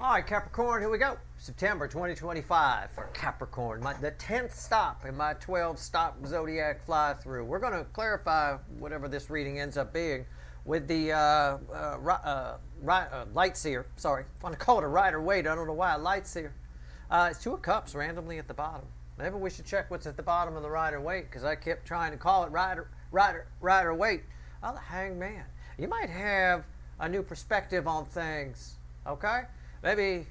All right, Capricorn, here we go. September 2025 for Capricorn, the 10th stop in my 12-stop zodiac fly-through. We're going to clarify whatever this reading ends up being with the light seer. Sorry, I want to call it a Rider Waite. I don't know why, light seer. It's Two of Cups randomly at the bottom. Maybe we should check what's at the bottom of the Rider Waite, because I kept trying to call it Rider Waite. Oh, the Hangman. You might have a new perspective on things, okay? Maybe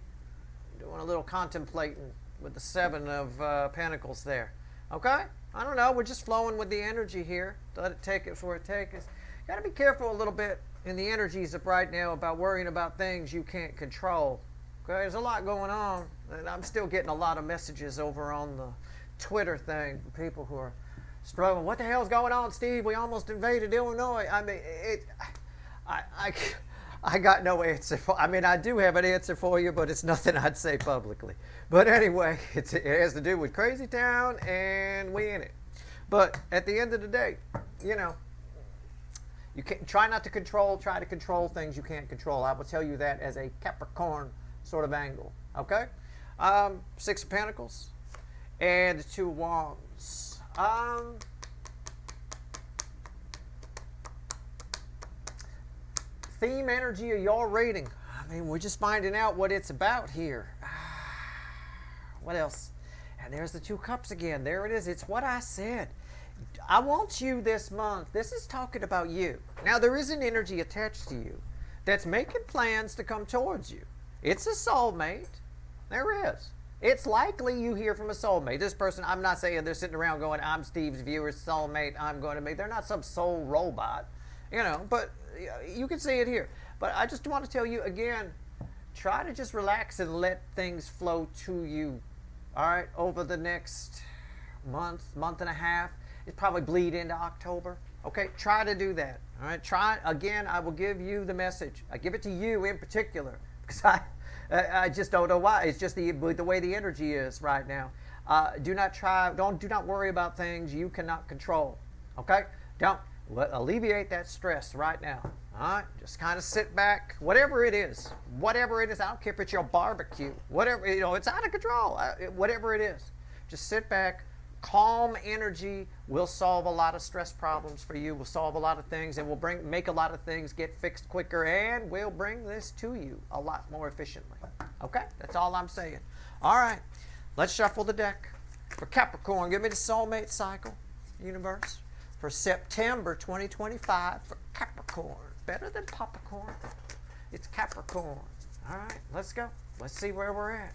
doing a little contemplating with the Seven of Pentacles there. Okay? I don't know. We're just flowing with the energy here. Let it take us where it takes us. Got to be careful a little bit in the energies of right now about worrying about things you can't control. Okay? There's a lot going on. And I'm still getting a lot of messages over on the Twitter thing from people who are struggling. What the hell's going on, Steve? We almost invaded Illinois. I mean, I got no answer for. I mean, I do have an answer for you, but it's nothing I'd say publicly. But anyway, it has to do with Crazy Town, and we in it. But at the end of the day, you know, you can try to control things you can't control. I will tell you that as a Capricorn sort of angle. Okay, Six of Pentacles and the Two of Wands. Theme energy of your reading. I mean, we're just finding out what it's about here. What else? And there's the Two Cups again. There it is. It's what I said. I want you this month. This is talking about you. Now, there is an energy attached to you that's making plans to come towards you. It's a soulmate. There is. It's likely you hear from a soulmate. This person, I'm not saying they're sitting around going, I'm Steve's viewer's soulmate. I'm going to make. They're not some soul robot, you know, but you can see it here. But I just want to tell you again, try to just relax and let things flow to you. All right, over the next month and a half. It probably bleed into October. Okay, try to do that. All right, try again. I will give you the message. I give it to you in particular because I just don't know why. It's just the way the energy is right now. Do not worry about things you cannot control. Okay, don't. Alleviate that stress right now. All right, just kind of sit back. Whatever it is, I don't care if it's your barbecue. Whatever, you know, it's out of control. Whatever it is, just sit back. Calm energy will solve a lot of stress problems for you. Will solve a lot of things, and will make a lot of things get fixed quicker, and will bring this to you a lot more efficiently. Okay, that's all I'm saying. All right, let's shuffle the deck for Capricorn. Give me the soulmate cycle, universe. For September 2025 for Capricorn. Better than popcorn. It's Capricorn. All right, let's go. Let's see where we're at.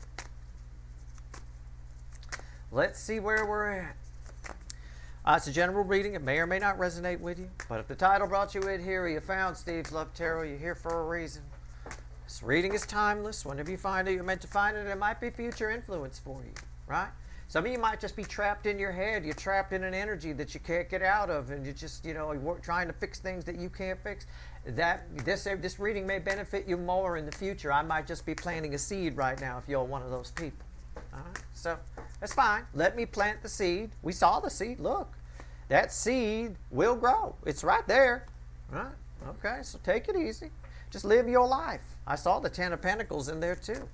It's a general reading. It may or may not resonate with you. But if the title brought you in here, or you found Steve's Love Tarot, you're here for a reason. This reading is timeless. Whenever you find it, you're meant to find it. It might be future influence for you, right? Some of you might just be trapped in your head. You're trapped in an energy that you can't get out of, and you just, you know, you're trying to fix things that you can't fix. This reading may benefit you more in the future. I might just be planting a seed right now if you're one of those people. All right? So that's fine. Let me plant the seed. We saw the seed. Look, that seed will grow. It's right there. All right? Okay, so take it easy. Just live your life. I saw the Ten of Pentacles in there too.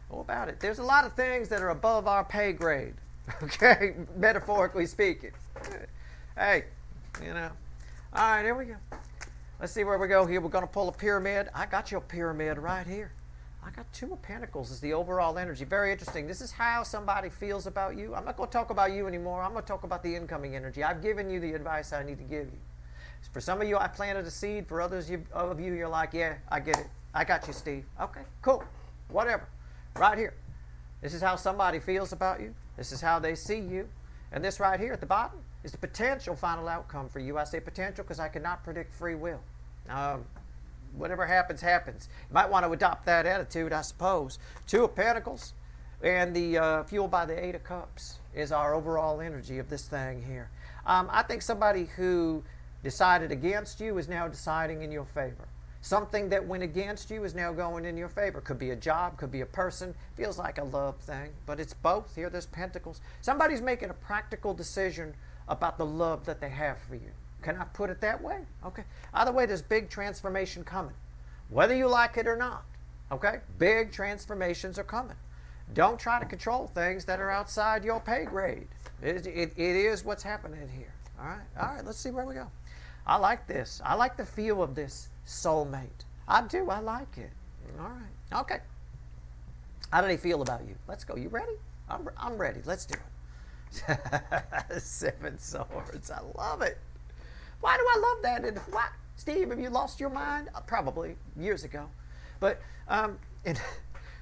What about it? There's a lot of things that are above our pay grade, okay, metaphorically speaking. Hey, you know. All right, here we go. Let's see where we go here. We're going to pull a pyramid. I got your pyramid right here. I got Two of Pentacles as the overall energy. Very interesting. This is how somebody feels about you. I'm not going to talk about you anymore. I'm going to talk about the incoming energy. I've given you the advice I need to give you. For some of you, I planted a seed. For others of you, you're like, yeah, I get it. I got you, Steve. Okay, cool. Whatever. Right here. This is how somebody feels about you. This is how they see you. And this right here at the bottom is the potential final outcome for you. I say potential because I cannot predict free will. Whatever happens, happens. You might want to adopt that attitude, I suppose. Two of Pentacles and the fueled by the Eight of Cups is our overall energy of this thing here. I think somebody who decided against you is now deciding in your favor. Something that went against you is now going in your favor. Could be a job, could be a person. Feels like a love thing, but it's both. Here, there's Pentacles. Somebody's making a practical decision about the love that they have for you. Can I put it that way? Okay. Either way, there's big transformation coming. Whether you like it or not, Okay? Big transformations are coming. Don't try to control things that are outside your pay grade. It is what's happening here. All right? All right, let's see where we go. I like this. I like the feel of this soulmate. I do. I like it. All right. Okay. How do they feel about you? Let's go. You ready? I'm ready. Let's do it. 7 swords. I love it. Why do I love that? And why, Steve, have you lost your mind? Probably years ago. But and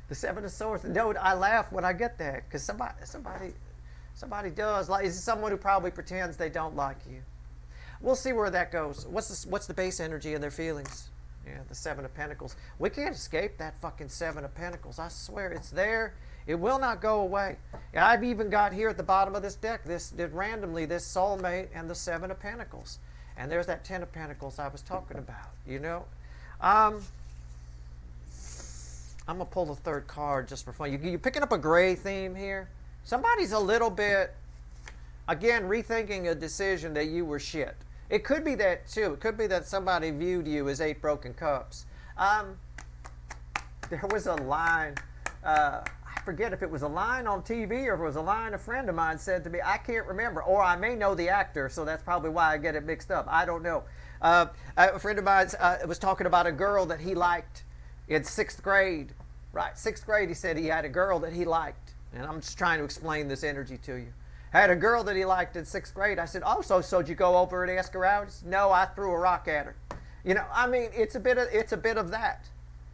the 7 of swords. No, I laugh when I get that because somebody does like. Is someone who probably pretends they don't like you? We'll see where that goes. What's the base energy of their feelings? Yeah, the 7 of Pentacles. We can't escape that fucking 7 of Pentacles. I swear, it's there. It will not go away. And I've even got here at the bottom of this deck, randomly, this soulmate and the 7 of Pentacles. And there's that 10 of Pentacles I was talking about, you know. I'm going to pull the third card just for fun. You picking up a gray theme here? Somebody's a little bit, again, rethinking a decision that you were shit. It could be that, too. It could be that somebody viewed you as 8 broken cups. There was a line, I forget if it was a line on TV or if it was a line a friend of mine said to me. I can't remember. Or I may know the actor, so that's probably why I get it mixed up. I don't know. A friend of mine was talking about a girl that he liked in 6th grade. Right, 6th grade, he said he had a girl that he liked. And I'm just trying to explain this energy to you. I had a girl that he liked in 6th grade. I said, oh, so did you go over and ask her out? He said, no, I threw a rock at her. You know, I mean, it's a bit of that.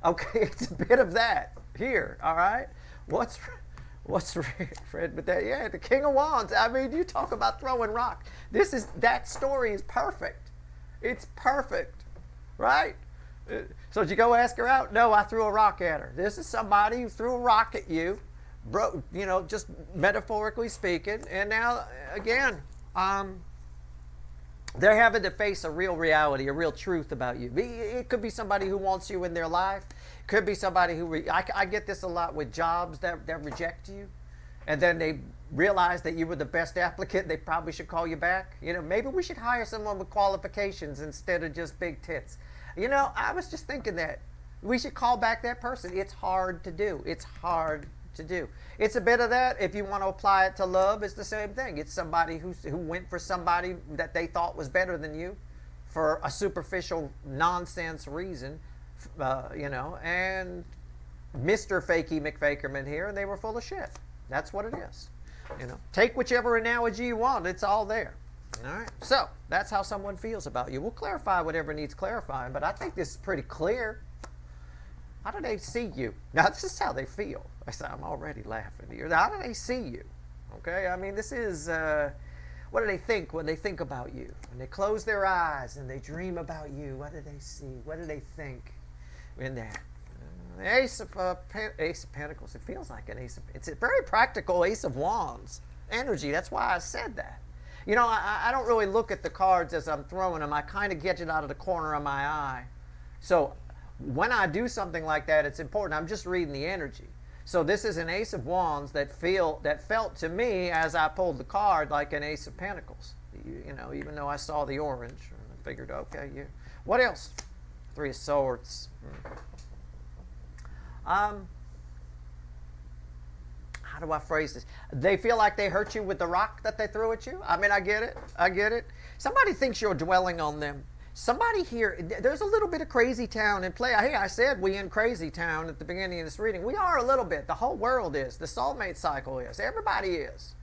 Okay, it's a bit of that here, all right? What's Fred with that? Yeah, the King of Wands. I mean, you talk about throwing rock. That story is perfect. It's perfect, right? So did you go ask her out? No, I threw a rock at her. This is somebody who threw a rock at you. Bro, you know, just metaphorically speaking, and now again, they're having to face a real reality, a real truth about you. It could be somebody who wants you in their life. It could be somebody who I get this a lot with jobs that reject you, and then they realize that you were the best applicant. They probably should call you back. You know, maybe we should hire someone with qualifications instead of just big tits. You know, I was just thinking that we should call back that person. It's hard to do. It's hard to do. It's a bit of that. If you want to apply it to love, it's the same thing. It's somebody who went for somebody that they thought was better than you for a superficial nonsense reason, you know, and Mr. Fakey McFakerman here, and they were full of shit. That's what it is. You know, take whichever analogy you want. It's all there. All right. So that's how someone feels about you. We'll clarify whatever needs clarifying, but I think this is pretty clear. How do they see you? Now, this is how they feel. I'm already laughing here. How do they see you? Okay, I mean, this is, what do they think when they think about you? When they close their eyes and they dream about you, what do they see? What do they think in that? Ace of Pentacles. It feels like an ace of, it's a very practical Ace of Wands energy. That's why I said that. You know, I don't really look at the cards as I'm throwing them. I kind of get it out of the corner of my eye. So when I do something like that, it's important. I'm just reading the energy. So this is an Ace of Wands that felt to me as I pulled the card like an Ace of Pentacles. You know, even though I saw the orange, I figured, okay, yeah. What else? 3 of Swords. How do I phrase this? They feel like they hurt you with the rock that they threw at you. I mean, I get it. I get it. Somebody thinks you're dwelling on them. Somebody here, there's a little bit of crazy town in play. Hey, I said we in crazy town at the beginning of this reading. We are a little bit. The whole world is. The soulmate cycle is. Everybody is.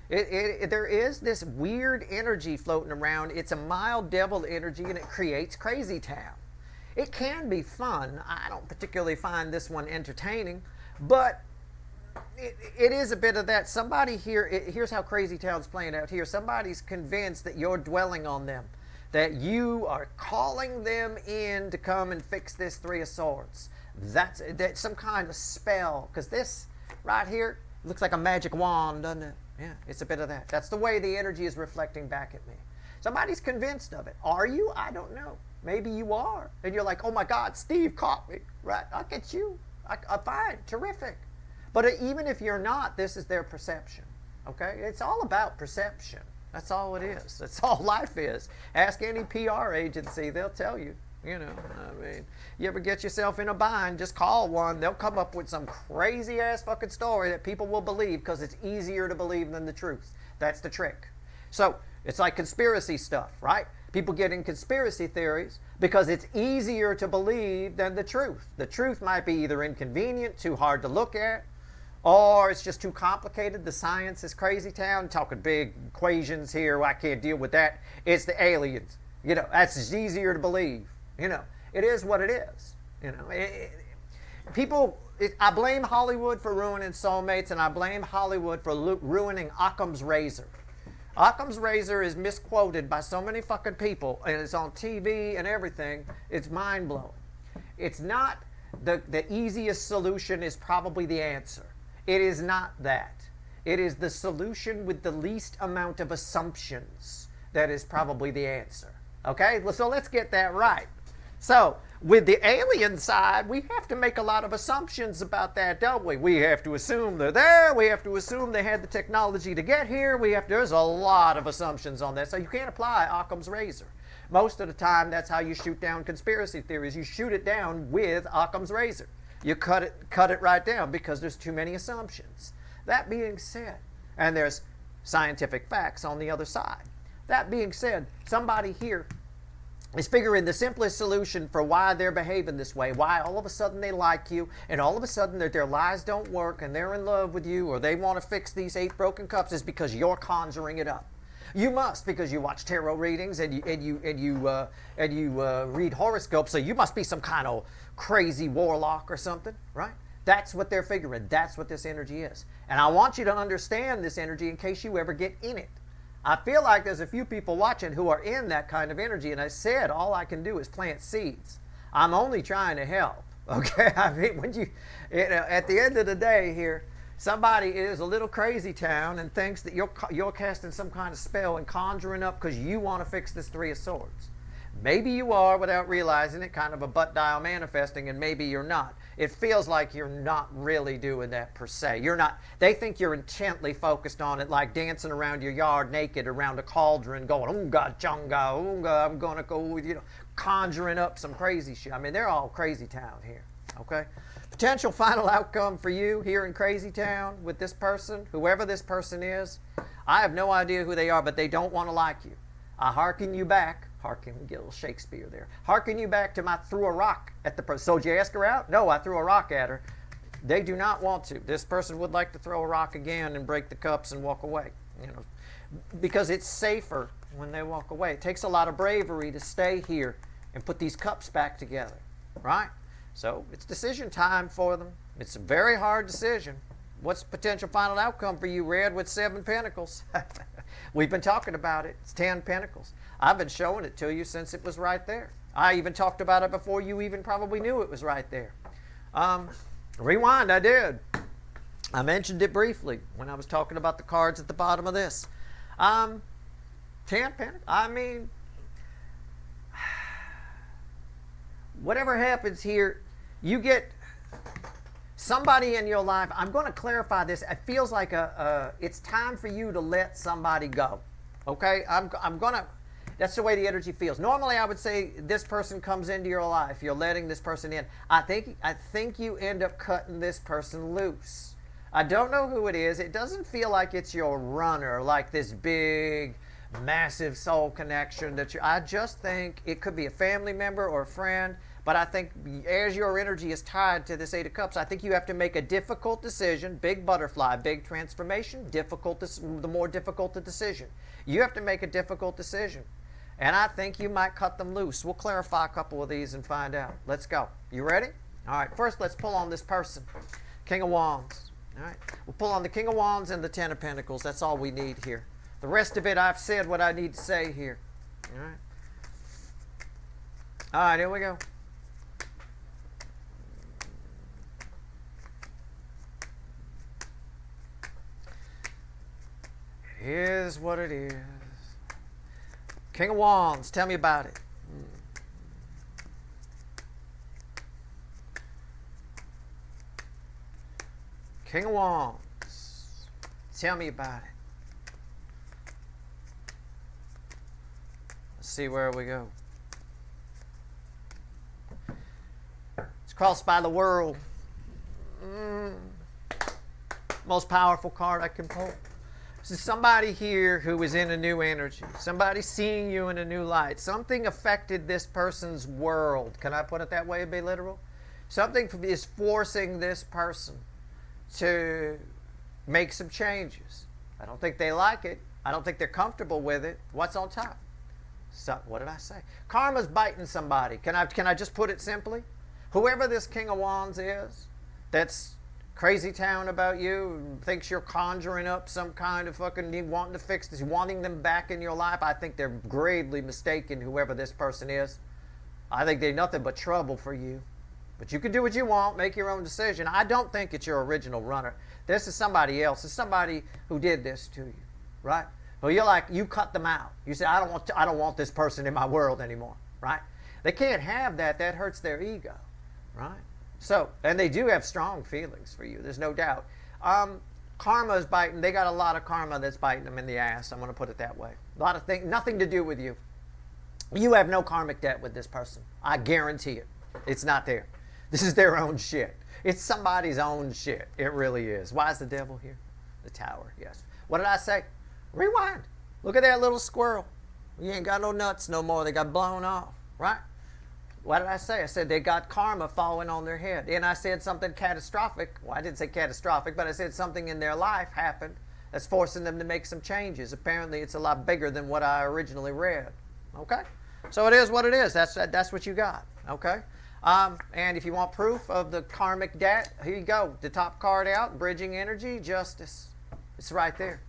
There is this weird energy floating around. It's a mild devil energy, and it creates crazy town. It can be fun. I don't particularly find this one entertaining, but it is a bit of that. Somebody here, here's how crazy town's playing out here. Somebody's convinced that you're dwelling on them, that you are calling them in to come and fix this 3 of Swords. That's some kind of spell, because this right here looks like a magic wand, doesn't it? Yeah, it's a bit of that. That's the way the energy is reflecting back at me. Somebody's convinced of it. Are you? I don't know. Maybe you are. And you're like, oh my God, Steve caught me. Right, I'll get you. Fine, terrific. But even if you're not, this is their perception. Okay? It's all about perception. That's all it is. That's all life is. Ask any PR agency, they'll tell you. You know, I mean, you ever get yourself in a bind, just call one. They'll come up with some crazy ass fucking story that people will believe because it's easier to believe than the truth. That's the trick. So it's like conspiracy stuff, right? People get in conspiracy theories because it's easier to believe than the truth. The truth might be either inconvenient, too hard to look at, or it's just too complicated. The science is crazy town. I'm talking big equations here. I can't deal with that. It's the aliens. You know, that's just easier to believe. You know, it is what it is. You know, I blame Hollywood for ruining Soulmates, and I blame Hollywood for ruining Occam's razor. Occam's razor is misquoted by so many fucking people, and it's on TV and everything. It's mind-blowing. It's not the easiest solution is probably the answer. It is not that. It is the solution with the least amount of assumptions that is probably the answer. Okay? So let's get that right. So, with the alien side, we have to make a lot of assumptions about that, don't we? We have to assume they're there. We have to assume they had the technology to get here. There's a lot of assumptions on that. So you can't apply Occam's razor. Most of the time, that's how you shoot down conspiracy theories. You shoot it down with Occam's razor. You cut it right down because there's too many assumptions. That being said, and there's scientific facts on the other side. That being said, somebody here is figuring the simplest solution for why they're behaving this way, why all of a sudden they like you, and all of a sudden their lies don't work, and they're in love with you, or they want to fix these 8 broken cups, is because you're conjuring it up. You must, because you watch tarot readings and you read horoscopes, so you must be some kind of crazy warlock or something, right? That's what they're figuring. That's what this energy is. And I want you to understand this energy in case you ever get in it. I feel like there's a few people watching who are in that kind of energy, and I said all I can do is plant seeds. I'm only trying to help, okay? I mean, at the end of the day here, somebody is a little crazy town and thinks that you're casting some kind of spell and conjuring up because you want to fix this 3 of Swords. Maybe you are without realizing it, kind of a butt dial manifesting, and maybe you're not. It feels like you're not really doing that per se. You're not. They think you're intently focused on it, like dancing around your yard naked around a cauldron, going, "Oonga chunga, oonga, I'm gonna go," conjuring up some crazy shit. I mean, they're all crazy town here. Okay. Potential final outcome for you here in Crazy Town with this person, whoever this person is. I have no idea who they are, but they don't want to like you. I hearken you back. Hearken, we get a little Shakespeare there. Hearken you back to my threw a rock at the person. So did you ask her out? No, I threw a rock at her. They do not want to. This person would like to throw a rock again and break the cups and walk away. Because it's safer when they walk away. It takes a lot of bravery to stay here and put these cups back together, right? So it's decision time for them. It's a very hard decision. What's the potential final outcome for you, Red, with 7 pentacles? We've been talking about it. It's 10 pentacles. I've been showing it to you since it was right there. I even talked about it before you even probably knew it was right there. Rewind, I did. I mentioned it briefly when I was talking about the cards at the bottom of this. 10 pentacles. I mean, whatever happens here, you get somebody in your life. I'm going to clarify this. It feels like it's time for you to let somebody go. Okay? I'm going to. That's the way the energy feels. Normally, I would say this person comes into your life. You're letting this person in. I think you end up cutting this person loose. I don't know who it is. It doesn't feel like it's your runner, like this big, massive soul connection. I just think it could be a family member or a friend. But I think as your energy is tied to this 8 of Cups, I think you have to make a difficult decision. Big butterfly, big transformation. The more difficult the decision. You have to make a difficult decision. And I think you might cut them loose. We'll clarify a couple of these and find out. Let's go. You ready? All right. First, let's pull on this person. King of Wands. All right. We'll pull on the King of Wands and the 10 of Pentacles. That's all we need here. The rest of it, I've said what I need to say here. All right. All right. Here we go. Here's what it is. King of Wands, tell me about it. King of Wands, tell me about it. Let's see where we go. Crossed by the world. Most powerful card I can pull. So somebody here who is in a new energy. Somebody seeing you in a new light. Something affected this person's world. Can I put it that way and be literal? Something is forcing this person to make some changes. I don't think they like it. I don't think they're comfortable with it. What's on top? So, what did I say? Karma's biting somebody. Can I just put it simply? Whoever this King of Wands is, that's crazy town about you, thinks you're conjuring up some kind of fucking wanting to fix this, wanting them back in your life, I think they're gravely mistaken, whoever this person is. I think they're nothing but trouble for you. But you can do what you want, make your own decision. I don't think it's your original runner. This is somebody else. It's somebody who did this to you, right? Well, you cut them out. You say, I don't want this person in my world anymore, right? They can't have that. That hurts their ego, right? So, and they do have strong feelings for you. There's no doubt. Karma is biting. They got a lot of karma that's biting them in the ass. I'm going to put it that way. A lot of things, nothing to do with you. You have no karmic debt with this person. I guarantee it. It's not there. This is their own shit. It's somebody's own shit. It really is. Why is the devil here? The tower, yes. What did I say? Rewind. Look at that little squirrel. You ain't got no nuts no more. They got blown off, right? What did I say? I said they got karma falling on their head. And I said something catastrophic. Well, I didn't say catastrophic, but I said something in their life happened that's forcing them to make some changes. Apparently, it's a lot bigger than what I originally read. Okay? So it is what it is. That's what you got. Okay? And if you want proof of the karmic debt, here you go. The top card out, bridging energy, justice. It's right there.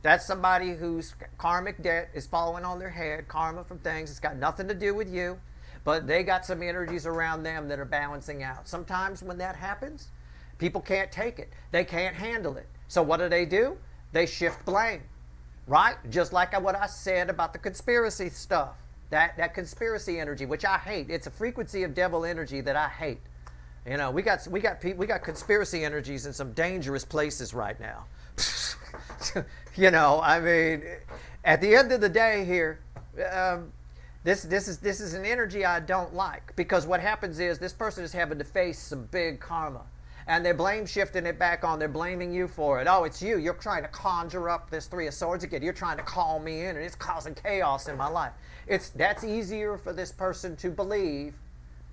That's somebody whose karmic debt is falling on their head, karma from things. It's got nothing to do with you, but they got some energies around them that are balancing out. Sometimes when that happens, people can't take it. They can't handle it. So what do? They shift blame, right? Just like what I said about the conspiracy stuff. That conspiracy energy, which I hate. It's a frequency of devil energy that I hate. You know, we got conspiracy energies in some dangerous places right now. You know, I mean, at the end of the day here, this is an energy I don't like, because what happens is this person is having to face some big karma, and they're blame shifting it back on. They're blaming you for it. Oh, it's you. You're trying to conjure up this Three of Swords again. You're trying to call me in, and it's causing chaos in my life. That's easier for this person to believe,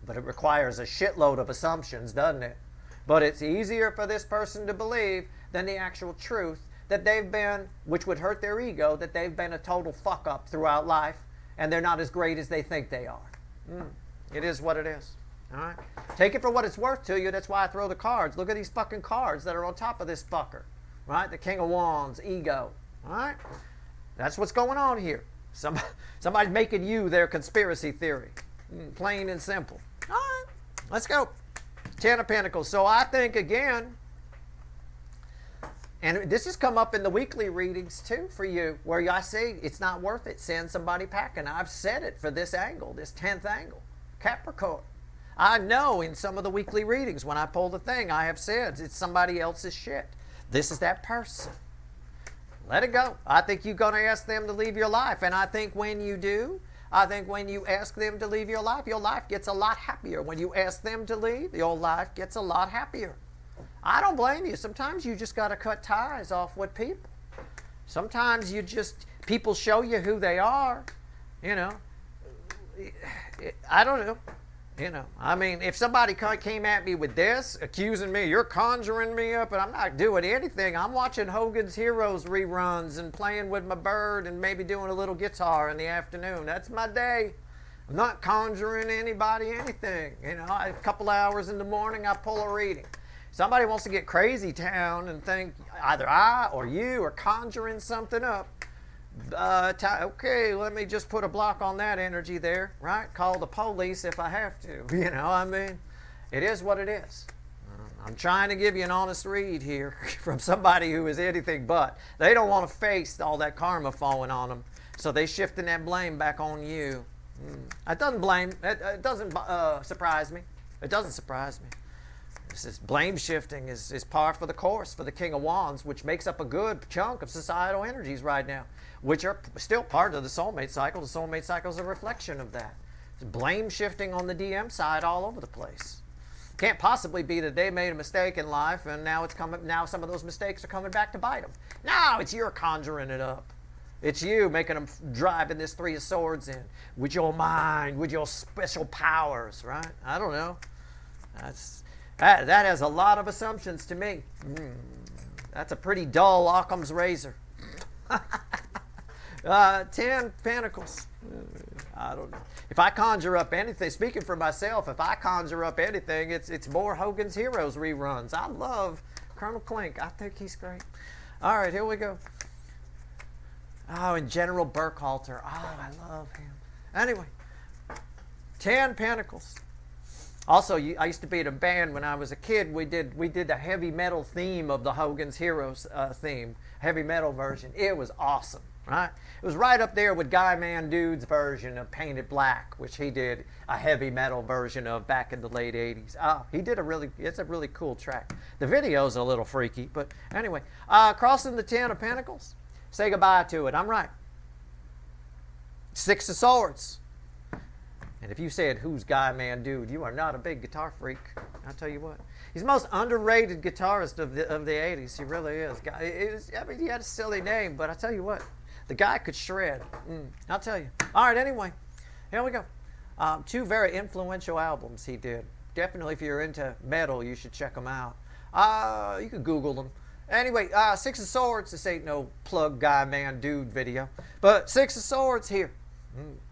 but it requires a shitload of assumptions, doesn't it? But it's easier for this person to believe than the actual truth that they've been, which would hurt their ego, that they've been a total fuck up throughout life, and they're not as great as they think they are. It is what it is. All right? Take it for what it's worth to you. That's why I throw the cards. Look at these fucking cards that are on top of this fucker. Right? The King of Wands, ego. All right? That's what's going on here. Somebody's making you their conspiracy theory. Plain and simple. All right. Let's go. Ten of Pentacles. So I think, again, and this has come up in the weekly readings too for you, where I say it's not worth it. Send somebody packing. I've said it for this angle, this 10th angle. Capricorn. I know in some of the weekly readings when I pull the thing, I have said it's somebody else's shit. This is that person. Let it go. I think you're going to ask them to leave your life. And I think when you do, I think when you ask them to leave your life gets a lot happier. When you ask them to leave, your life gets a lot happier. I don't blame you. Sometimes you just got to cut ties off with people. Sometimes people show you who they are. You know, I don't know. You know, I mean, if somebody came at me with this, accusing me, you're conjuring me up, and I'm not doing anything. I'm watching Hogan's Heroes reruns and playing with my bird and maybe doing a little guitar in the afternoon. That's my day. I'm not conjuring anybody anything. You know, a couple hours in the morning, I pull a reading. Somebody wants to get crazy town and think either I or you are conjuring something up. Okay, let me just put a block on that energy there, right? Call the police if I have to. You know, I mean, it is what it is. I'm trying to give you an honest read here from somebody who is anything but. They don't want to face all that karma falling on them, so they shifting that blame back on you. It doesn't surprise me. It doesn't surprise me. This blame shifting is par for the course for the King of Wands, which makes up a good chunk of societal energies right now, which are still part of the soulmate cycle. The soulmate cycle is a reflection of that. It's blame shifting on the DM side all over the place. Can't possibly be that they made a mistake in life and now now some of those mistakes are coming back to bite them. No, it's you're conjuring it up. It's you making them driving this Three of Swords in with your mind, with your special powers, right? I don't know. That has a lot of assumptions to me. That's a pretty dull Occam's razor. 10 Pentacles. I don't know. If I conjure up anything, speaking for myself, if I conjure up anything, it's more Hogan's Heroes reruns. I love Colonel Klink. I think he's great. All right, here we go. Oh, and General Burkhalter. Oh, I love him. Anyway, 10 Pentacles. Also, I used to be in a band when I was a kid. We did the heavy metal theme of the Hogan's Heroes theme, heavy metal version. It was awesome, right? It was right up there with Guy Man Dude's version of Painted Black, which he did a heavy metal version of back in the late 80s. Oh, it's a really cool track. The video's a little freaky, but anyway. Crossing the 10 of Pentacles. Say goodbye to it. I'm right. 6 of Swords. And if you said, who's Guy Man Dude, you are not a big guitar freak. I'll tell you what. He's the most underrated guitarist of the 80s. He really is. I mean, he had a silly name, but I'll tell you what. The guy could shred. I'll tell you. All right, anyway. Here we go. 2 very influential albums he did. Definitely, if you're into metal, you should check them out. You can Google them. Anyway, 6 of Swords. This ain't no plug Guy Man Dude video. But 6 of Swords here.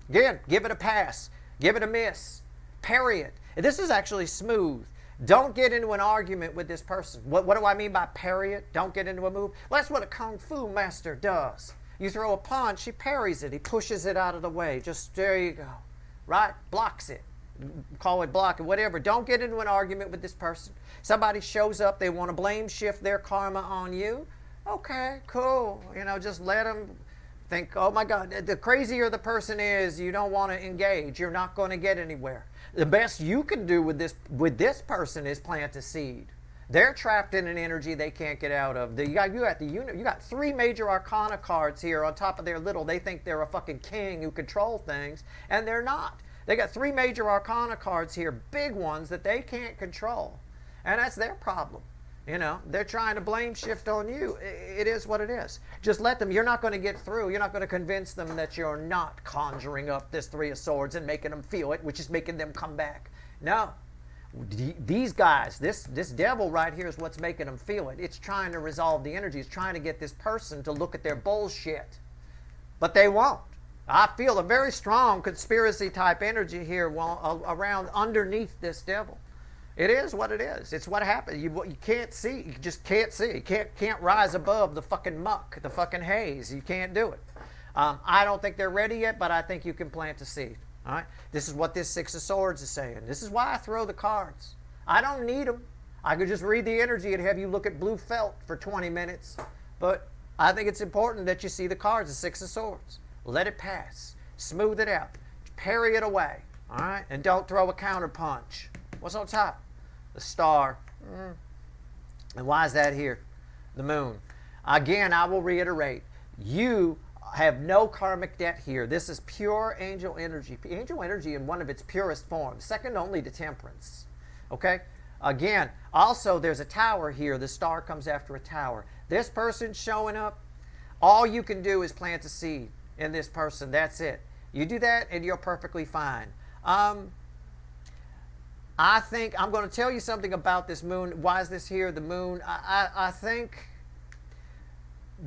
Again, give it a pass. Give it a miss. Parry it. This is actually smooth. Don't get into an argument with this person. What do I mean by parry it? Don't get into a move. Well, that's what a Kung Fu master does. You throw a punch, he parries it. He pushes it out of the way. Just there you go. Right? Blocks it. Call it blocking, whatever. Don't get into an argument with this person. Somebody shows up, they want to blame shift their karma on you. Okay, cool. Just let them think, oh my God, the crazier the person is, you don't want to engage. You're not going to get anywhere. The best you can do with this person is plant a seed. They're trapped in an energy they can't get out of. You got 3 major arcana cards here on top of their little. They think they're a fucking king who control things, and they're not. They got 3 major arcana cards here, big ones that they can't control, and that's their problem. They're trying to blame shift on you. It is what it is. Just let them. You're not going to get through. You're not going to convince them that you're not conjuring up this 3 of Swords and making them feel it, which is making them come back. No. These guys, this devil right here is what's making them feel it. It's trying to resolve the energy. It's trying to get this person to look at their bullshit. But they won't. I feel a very strong conspiracy type energy here around underneath this devil. It is what it is. It's what happened. You can't see. You just can't see. You can't rise above the fucking muck, the fucking haze. You can't do it. I don't think they're ready yet, but I think you can plant a seed. All right? This is what this 6 of Swords is saying. This is why I throw the cards. I don't need them. I could just read the energy and have you look at blue felt for 20 minutes. But I think it's important that you see the cards, the 6 of Swords. Let it pass. Smooth it out. Parry it away. All right? And don't throw a counter punch. What's on top? The star. And why is that here? The moon. Again, I will reiterate. You have no karmic debt here. This is pure angel energy. Angel energy in one of its purest forms. Second only to temperance. Okay? Again, also there's a tower here. The star comes after a tower. This person showing up, all you can do is plant a seed in this person. That's it. You do that and you're perfectly fine. I think I'm going to tell you something about this moon. Why is this here? The moon. I think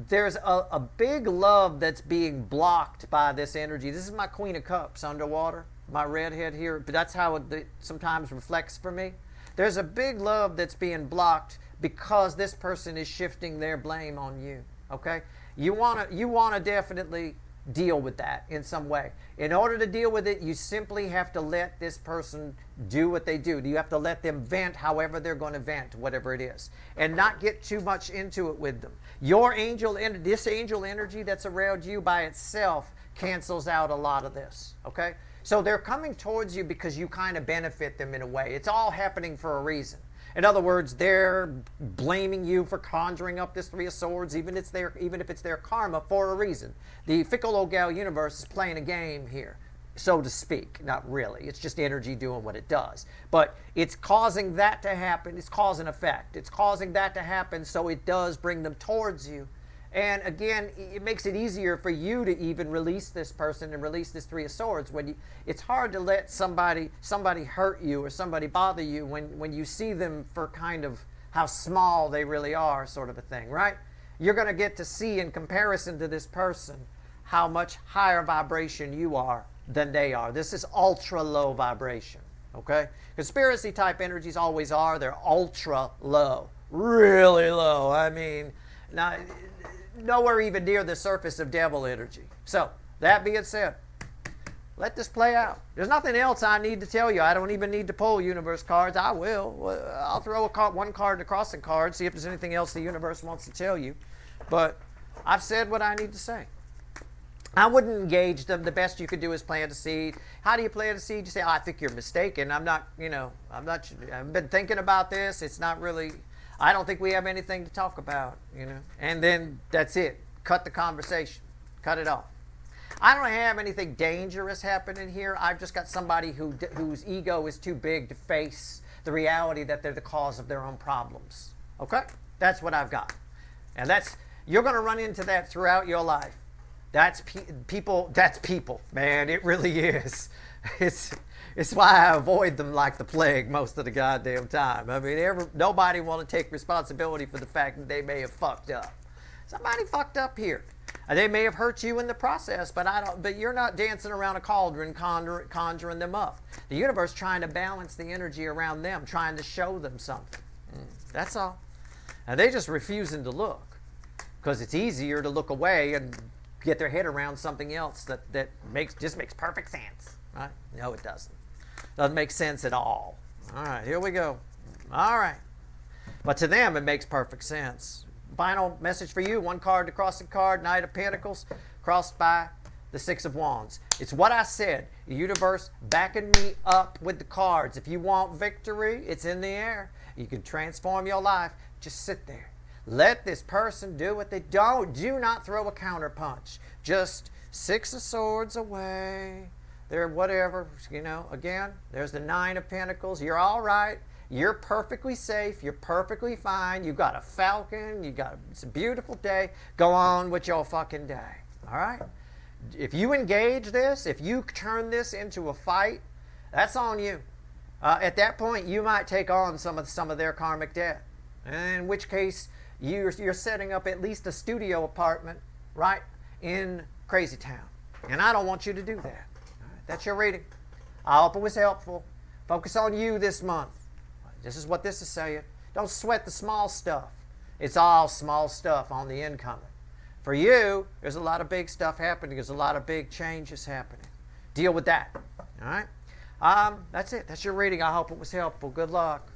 there's a big love that's being blocked by this energy. This is my Queen of Cups underwater, my redhead here. But that's how it sometimes reflects for me. There's a big love that's being blocked because this person is shifting their blame on you. Okay? You want to definitely deal with that in some way. In order to deal with it, you simply have to let this person do what they do. You have to let them vent however they're going to vent, whatever it is, and not get too much into it with them. This angel energy that's around you by itself cancels out a lot of this, okay? So they're coming towards you because you kind of benefit them in a way. It's all happening for a reason. In other words, they're blaming you for conjuring up this 3 of Swords, even if it's their karma, for a reason. The fickle old gal universe is playing a game here. so to speak. Not really. It's just energy doing what it does. But it's causing that to happen. It's cause and effect. It's causing that to happen, so it does bring them towards you. And again, it makes it easier for you to even release this person and release this Three of Swords. It's hard to let somebody hurt you or somebody bother you when you see them for kind of how small they really are, sort of a thing, right? You're going to get to see, in comparison to this person, how much higher vibration you are than they are. This is ultra low vibration, okay? Conspiracy type energies always are. They're ultra low, really low. I mean, nowhere even near the surface of devil energy. So, that being said, let this play out. There's nothing else I need to tell you. I don't even need to pull universe cards. I will. I'll throw one card in the crossing card, see if there's anything else the universe wants to tell you. But I've said what I need to say. I wouldn't engage them. The best you could do is plant a seed. How do you plant a seed? You say, oh, I think you're mistaken. I've been thinking about this. It's not really, I don't think we have anything to talk about, And then that's it. Cut the conversation. Cut it off. I don't have anything dangerous happening here. I've just got somebody whose ego is too big to face the reality that they're the cause of their own problems. Okay? That's what I've got. And you're going to run into that throughout your life. That's people, man. It really is. It's why I avoid them like the plague most of the goddamn time. I mean, nobody want to take responsibility for the fact that they may have fucked up. Somebody fucked up here. They may have hurt you in the process, but you're not dancing around a cauldron conjuring them up. The universe trying to balance the energy around them, trying to show them something. That's all. And they just refusing to look, because it's easier to look away and get their head around something else that just makes perfect sense. Right? No, it doesn't. Doesn't make sense at all. All right, here we go. All right. But to them, it makes perfect sense. Final message for you. One card to crossing card, Knight of Pentacles, crossed by the Six of Wands. It's what I said. The universe backing me up with the cards. If you want victory, it's in the air. You can transform your life. Just sit there. Let this person do what they don't. Do not throw a counter punch. Just Six of Swords away. They're whatever, again, there's the Nine of Pentacles. You're all right. You're perfectly safe. You're perfectly fine. You got a falcon. It's a beautiful day. Go on with your fucking day. All right? If you engage this, if you turn this into a fight, that's on you. At that point, you might take on some of their karmic debt. In which case, you're setting up at least a studio apartment, right, in Crazy Town. And I don't want you to do that. All right? That's your reading. I hope it was helpful. Focus on you this month. This is what this is saying. Don't sweat the small stuff. It's all small stuff on the incoming. For you, there's a lot of big stuff happening. There's a lot of big changes happening. Deal with that. All right? That's it. That's your reading. I hope it was helpful. Good luck.